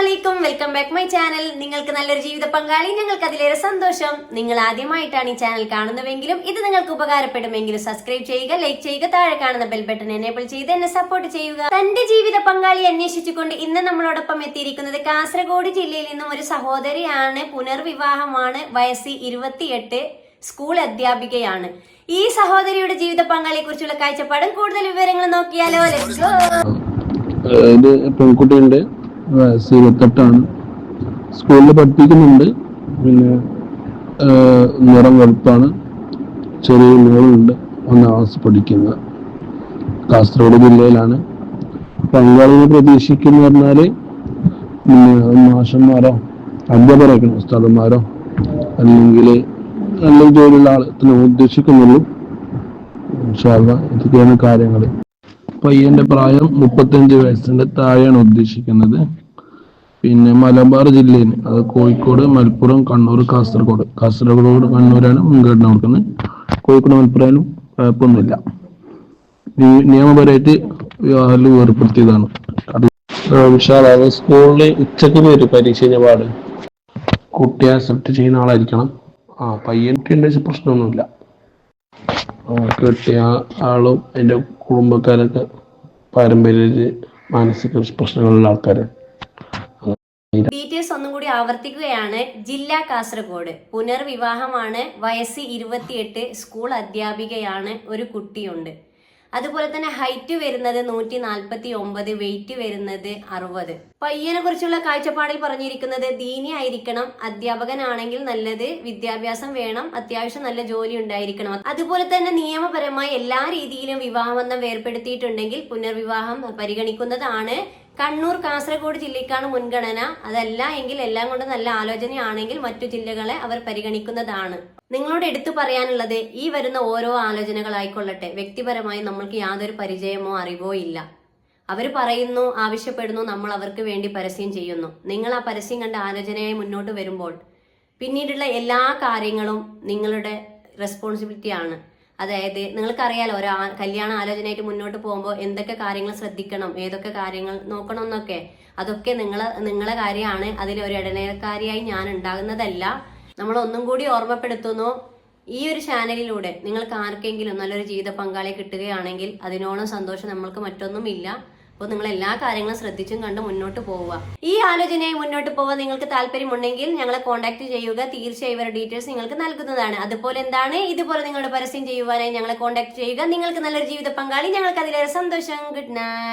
അസ്സലാമലൈക്കും, welcome back my channel. നിങ്ങൾക്ക് നല്ലൊരു ജീവിത പങ്കാളി, ഞങ്ങൾക്ക് അതിലേറെ സന്തോഷം. നിങ്ങൾ ആദ്യമായിട്ടാണ് ഈ ചാനൽ കാണുന്നതെങ്കിലും ഇത് നിങ്ങൾക്ക് ഉപകാരപ്പെടുമെങ്കിലും സബ്സ്ക്രൈബ് ചെയ്യുക, ലൈക്ക് ചെയ്യുക, താഴെ കാണുന്ന ബെൽ ബട്ടൺ എനേബിൾ ചെയ്ത് എന്നെ സപ്പോർട്ട് ചെയ്യുക. തന്റെ ജീവിത പങ്കാളി അന്വേഷിച്ചുകൊണ്ട് ഇന്ന് നമ്മളോടൊപ്പം എത്തിയിരിക്കുന്നത് കാസർഗോഡ് ജില്ലയിൽ നിന്നും ഒരു സഹോദരിയാണ്. പുനർവിവാഹമാണ്, വയസ്സ് 28, സ്കൂൾ അധ്യാപികയാണ്. ഈ സഹോദരിയുടെ ജീവിത പങ്കാളിയെ കുറിച്ചുള്ള കാഴ്ചപ്പാടും കൂടുതൽ വിവരങ്ങൾ നോക്കിയാലോ. പെൺകുട്ടിയുണ്ട്, വയസ്സ് 28, സ്കൂളിൽ പഠിപ്പിക്കുന്നുണ്ട്. പിന്നെ നിറം വെളുപ്പാണ്. ചെറിയ മോളുണ്ട്, 1ാം ക്ലാസ് പഠിക്കുന്നത്. കാസർഗോഡ് ജില്ലയിലാണ്. പങ്കാളിനെ പ്രതീക്ഷിക്കുന്ന പറഞ്ഞാല് മാഷന്മാരോ അധ്യാപകരോ ഉസ്താദന്മാരോ അല്ലെങ്കിൽ നല്ല ജോലിയുള്ള ആളെ ഉദ്ദേശിക്കുന്നുള്ളൂ. ഇൻഷാ അല്ലാഹ് ഇതൊക്കെയാണ് കാര്യങ്ങൾ. പയ്യന്റെ പ്രായം 35 വയസ്സിന്റെ താഴെയാണ് ഉദ്ദേശിക്കുന്നത്. പിന്നെ മലബാർ ജില്ലയിൽ, അത് കോഴിക്കോട്, മലപ്പുറം, കണ്ണൂർ, കാസർഗോഡ് കണ്ണൂരാണ് മുൻഗണന കൊടുക്കുന്നത്. കോഴിക്കോട് മലപ്പുറം കുഴപ്പമൊന്നുമില്ല. നിയമപരമായിട്ട് വിവാഹത്തിൽ ഏർപ്പെടുത്തിയതാണ്. സ്കൂളിൽ ഉച്ചക്ക് വരും പരീക്ഷ കഴിഞ്ഞ പാട്. കുട്ടിയെ അക്സെപ്റ്റ് ചെയ്യുന്ന ആളായിരിക്കണം. പയ്യൻക്കുണ്ട്, പ്രശ്നമൊന്നുമില്ല. കെട്ടിയ ആളും അതിന്റെ കുടുംബക്കാരൊക്കെ പാരമ്പര്യ മാനസിക പ്രശ്നങ്ങളുള്ള ആൾക്കാരാണ്. ഡീറ്റെയിൽസ് ഒന്നും കൂടി ആവർത്തിക്കുകയാണ്. ജില്ല കാസർഗോഡ്, പുനർവിവാഹമാണ്, വയസ്സ് 28, സ്കൂൾ അധ്യാപികയാണ്, ഒരു കുട്ടിയുണ്ട്. അതുപോലെ തന്നെ ഹൈറ്റ് വരുന്നത് 149, വെയിറ്റ് വരുന്നത് 60. പയ്യനെ കുറിച്ചുള്ള കാഴ്ചപ്പാടിൽ പറഞ്ഞിരിക്കുന്നത് ദീനി ആയിരിക്കണം, അധ്യാപകനാണെങ്കിൽ നല്ലത്, വിദ്യാഭ്യാസം വേണം, അത്യാവശ്യം നല്ല ജോലി ഉണ്ടായിരിക്കണം. അതുപോലെ തന്നെ നിയമപരമായി എല്ലാ രീതിയിലും വിവാഹബന്ധം വേർപ്പെടുത്തിയിട്ടുണ്ടെങ്കിൽ പുനർവിവാഹം പരിഗണിക്കുന്നതാണ്. കണ്ണൂർ, കാസർഗോഡ് ജില്ലയ്ക്കാണ് മുൻഗണന. അതല്ല എങ്കിൽ എല്ലാം കൊണ്ട് നല്ല ആലോചനയാണെങ്കിൽ മറ്റു ജില്ലകളെ അവർ പരിഗണിക്കുന്നതാണ്. നിങ്ങളോട് എടുത്തു പറയാനുള്ളത്, ഈ വരുന്ന ഓരോ ആലോചനകളായിക്കൊള്ളട്ടെ, വ്യക്തിപരമായി നമ്മൾക്ക് യാതൊരു പരിചയമോ അറിവോ ഇല്ല. അവർ പറയുന്നു, ആവശ്യപ്പെടുന്നു, നമ്മൾ അവർക്ക് വേണ്ടി പരസ്യം ചെയ്യുന്നു. നിങ്ങൾ ആ പരസ്യം കണ്ട ആലോചനയായി മുന്നോട്ട് വരുമ്പോൾ പിന്നീടുള്ള എല്ലാ കാര്യങ്ങളും നിങ്ങളുടെ റെസ്പോൺസിബിലിറ്റി ആണ്. അതായത് നിങ്ങൾക്കറിയാലോ, ഒരു കല്യാണ ആലോചനയായിട്ട് മുന്നോട്ട് പോകുമ്പോൾ എന്തൊക്കെ കാര്യങ്ങൾ ശ്രദ്ധിക്കണം, ഏതൊക്കെ കാര്യങ്ങൾ നോക്കണം എന്നൊക്കെ. അതൊക്കെ നിങ്ങളെ കാര്യമാണ്. അതിലൊരു ഇടനിലക്കാരിയായി ഞാൻ ഉണ്ടാകുന്നതല്ല. നമ്മൾ ഒന്നും കൂടി ഓർമ്മപ്പെടുത്തുന്നു, ഈ ഒരു ചാനലിലൂടെ നിങ്ങൾക്ക് ആർക്കെങ്കിലും നല്ലൊരു ജീവിത പങ്കാളിയെ കിട്ടുകയാണെങ്കിൽ അതിനോളം സന്തോഷം നമ്മൾക്ക് മറ്റൊന്നും ഇല്ല. അപ്പോൾ നിങ്ങൾ എല്ലാ കാര്യങ്ങളും ശ്രദ്ധിച്ചും കണ്ട് മുന്നോട്ട് പോവുക. ഈ ആലോചനയായി മുന്നോട്ട് പോവാൻ നിങ്ങൾക്ക് താല്പര്യമുണ്ടെങ്കിൽ ഞങ്ങളെ കോൺടാക്ട് ചെയ്യുക. തീർച്ചയായും ഇവരുടെ ഡീറ്റെയിൽസ് നിങ്ങൾക്ക് നൽകുന്നതാണ്. അതുപോലെ ഇതുപോലെ നിങ്ങളുടെ പരസ്യം ചെയ്യുവാനായി ഞങ്ങളെ കോൺടാക്ട് ചെയ്യുക. നിങ്ങൾക്ക് നല്ലൊരു ജീവിത പങ്കാളി, ഞങ്ങൾക്ക് അതിലേറെ സന്തോഷം. Good night.